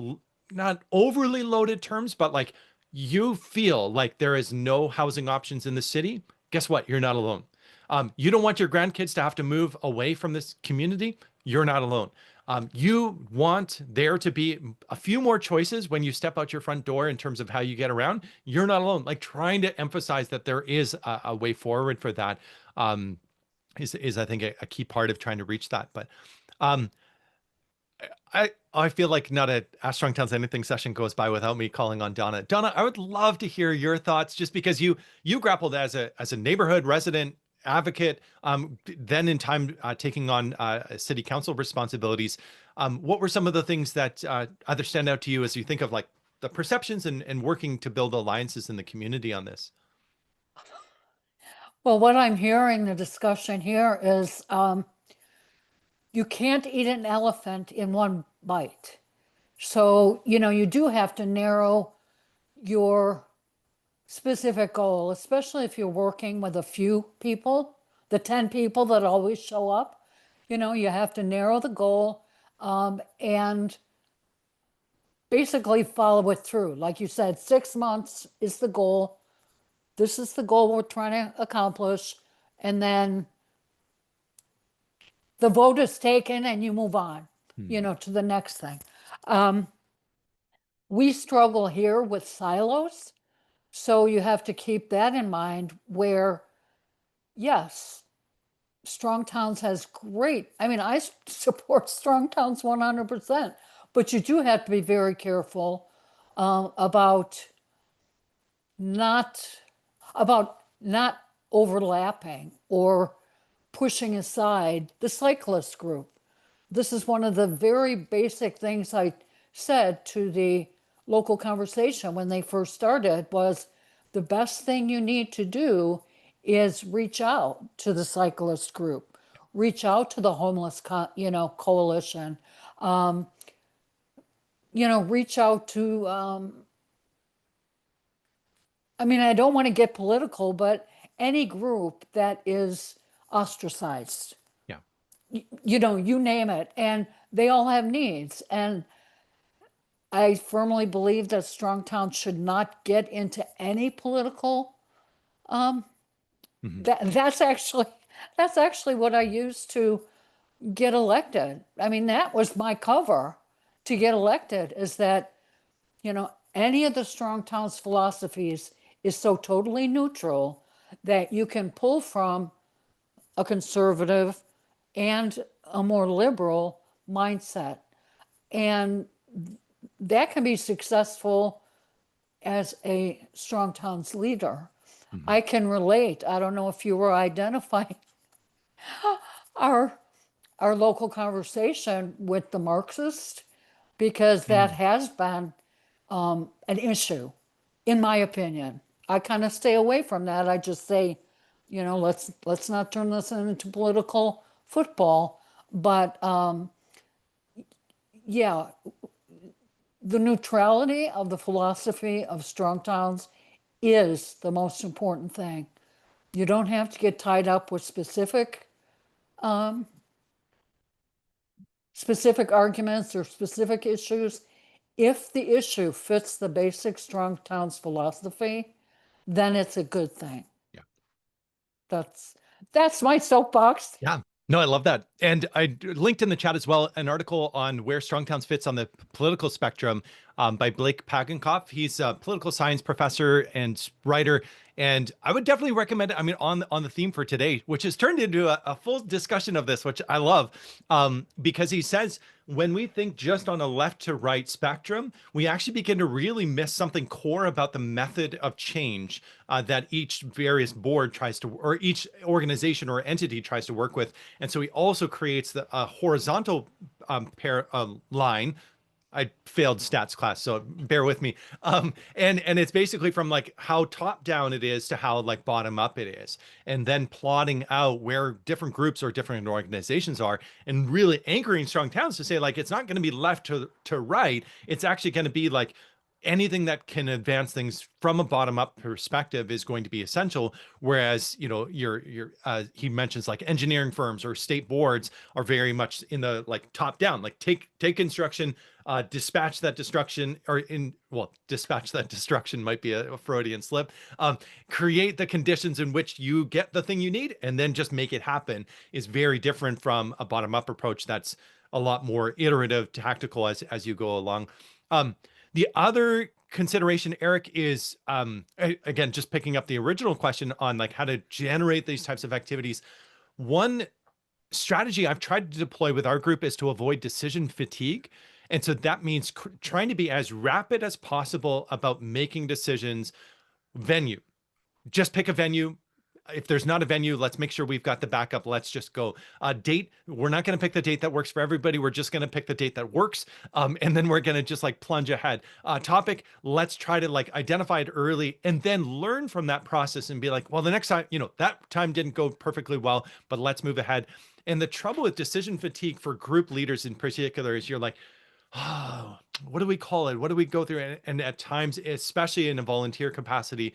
not overly loaded terms, but like, you feel like there is no housing options in the city. Guess what? You're not alone. You don't want your grandkids to have to move away from this community. You're not alone. You want there to be a few more choices when you step out your front door in terms of how you get around. You're not alone. Like, trying to emphasize that there is a way forward for that, is I think a key part of trying to reach that. But um, I feel like not a Ask Strong Towns Anything session goes by without me calling on Donna. Donna, I would love to hear your thoughts, just because you grappled as a neighborhood resident advocate, then in time taking on city council responsibilities. What were some of the things that either stand out to you as you think of like the perceptions and working to build alliances in the community on this? Well, what I'm hearing the discussion here is you can't eat an elephant in one bite. So, you do have to narrow your specific goal, especially if you're working with a few people, the 10 people that always show up. You have to narrow the goal, and basically follow it through. Like you said, 6 months is the goal. This is the goal we're trying to accomplish. And then the vote is taken and you move on, to the next thing. We struggle here with silos. So you have to keep that in mind, where, yes, Strong Towns has great, I support Strong Towns 100%, but you do have to be very careful about not overlapping or pushing aside the cyclist group. This is one of the very basic things I said to the local conversation when they first started, was the best thing you need to do is reach out to the cyclist group, reach out to the homeless coalition, reach out to I don't want to get political, but any group that is ostracized. Yeah. You name it, and they all have needs. And I firmly believe that Strong Town should not get into any political. That's actually what I used to get elected. That was my cover to get elected, is that, any of the Strong Towns philosophies is so totally neutral that you can pull from a conservative and a more liberal mindset. And that can be successful as a Strong Towns leader. I can relate. I don't know if you were identifying our local conversation with the Marxist, because that has been an issue, in my opinion. I kind of stay away from that. I just say, let's not turn this into political football. But yeah, the neutrality of the philosophy of Strong Towns is the most important thing. You don't have to get tied up with specific arguments or specific issues. If the issue fits the basic Strong Towns philosophy, then it's a good thing. Yeah. That's my soapbox. Yeah. No, I love that. And I linked in the chat as well an article on where Strong Towns fits on the political spectrum by Blake Pagankoff. He's a political science professor and writer. And I would definitely recommend it. I mean, on the theme for today, which has turned into a full discussion of this, which I love, because he says when we think just on a left to right spectrum, we actually begin to really miss something core about the method of change that each various board tries to, or each organization or entity tries to work with. And so he also creates the horizontal line. I failed stats class, so bear with me. And it's basically from like how top down it is to how like bottom up it is, and then plotting out where different groups or different organizations are, and really anchoring Strong Towns to say like it's not going to be left to right. It's actually going to be like anything that can advance things from a bottom up perspective is going to be essential. Whereas, you know, he mentions like engineering firms or state boards are very much in the like top down, like take instruction, dispatch that destruction, dispatch that destruction might be a Freudian slip. Create the conditions in which you get the thing you need and then just make it happen is very different from a bottom up approach that's a lot more iterative, tactical as you go along. The other consideration, Eric, is again, just picking up the original question on like how to generate these types of activities. One strategy I've tried to deploy with our group is to avoid decision fatigue. And so that means trying to be as rapid as possible about making decisions. Venue, just pick a venue. If there's not a venue, let's make sure we've got the backup. Let's just go. Date, we're not going to pick the date that works for everybody. We're just going to pick the date that works. And then we're going to just like plunge ahead. Topic, let's try to like identify it early and then learn from that process and be like, well, the next time, you know, that time didn't go perfectly well, but let's move ahead. And the trouble with decision fatigue for group leaders in particular is you're like, oh, what do we call it? What do we go through? And at times, especially in a volunteer capacity,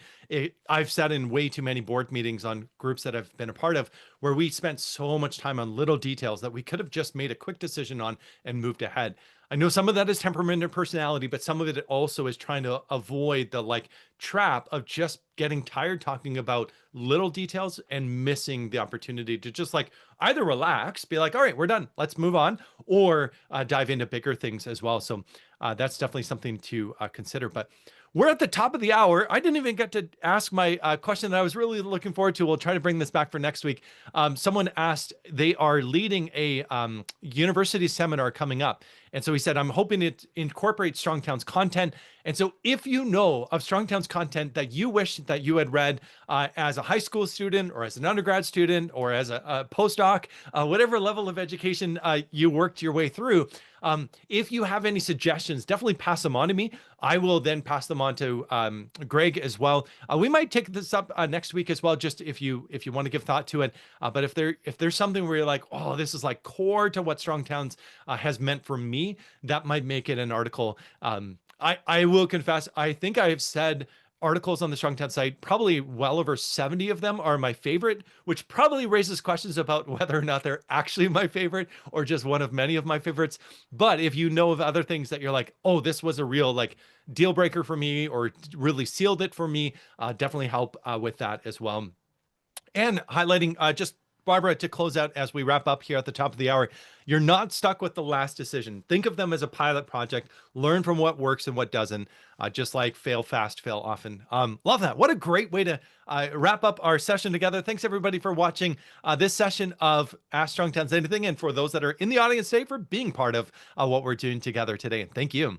I've sat in way too many board meetings on groups that I've been a part of where we spent so much time on little details that we could have just made a quick decision on and moved ahead. I know some of that is temperament and personality, but some of it also is trying to avoid the like trap of just getting tired talking about little details and missing the opportunity to just like either relax, be like, all right, we're done, let's move on, or dive into bigger things as well. So that's definitely something to consider. But we're at the top of the hour. I didn't even get to ask my question that I was really looking forward to. We'll try to bring this back for next week. Someone asked, they are leading a university seminar coming up. And so he said, I'm hoping it incorporates Strong Towns content. And so if you know of Strong Towns content that you wish that you had read as a high school student or as an undergrad student or as a postdoc, whatever level of education you worked your way through, if you have any suggestions, definitely pass them on to me. I will then pass them on to Greg as well. We might take this up next week as well, just if you want to give thought to it. But if there's something where you're like, oh, this is like core to what Strong Towns has meant for me, that might make it an article. I will confess, I think I've said articles on the Strong Towns site, probably well over 70 of them are my favorite, which probably raises questions about whether or not they're actually my favorite or just one of many of my favorites. But if you know of other things that you're like, oh, this was a real like deal breaker for me or really sealed it for me, definitely help with that as well. And highlighting just Barbara, to close out as we wrap up here at the top of the hour, you're not stuck with the last decision. Think of them as a pilot project. Learn from what works and what doesn't, just like fail fast, fail often. Love that. What a great way to wrap up our session together. Thanks, everybody, for watching this session of Ask Strong Towns Anything, and for those that are in the audience today for being part of what we're doing together today. And thank you.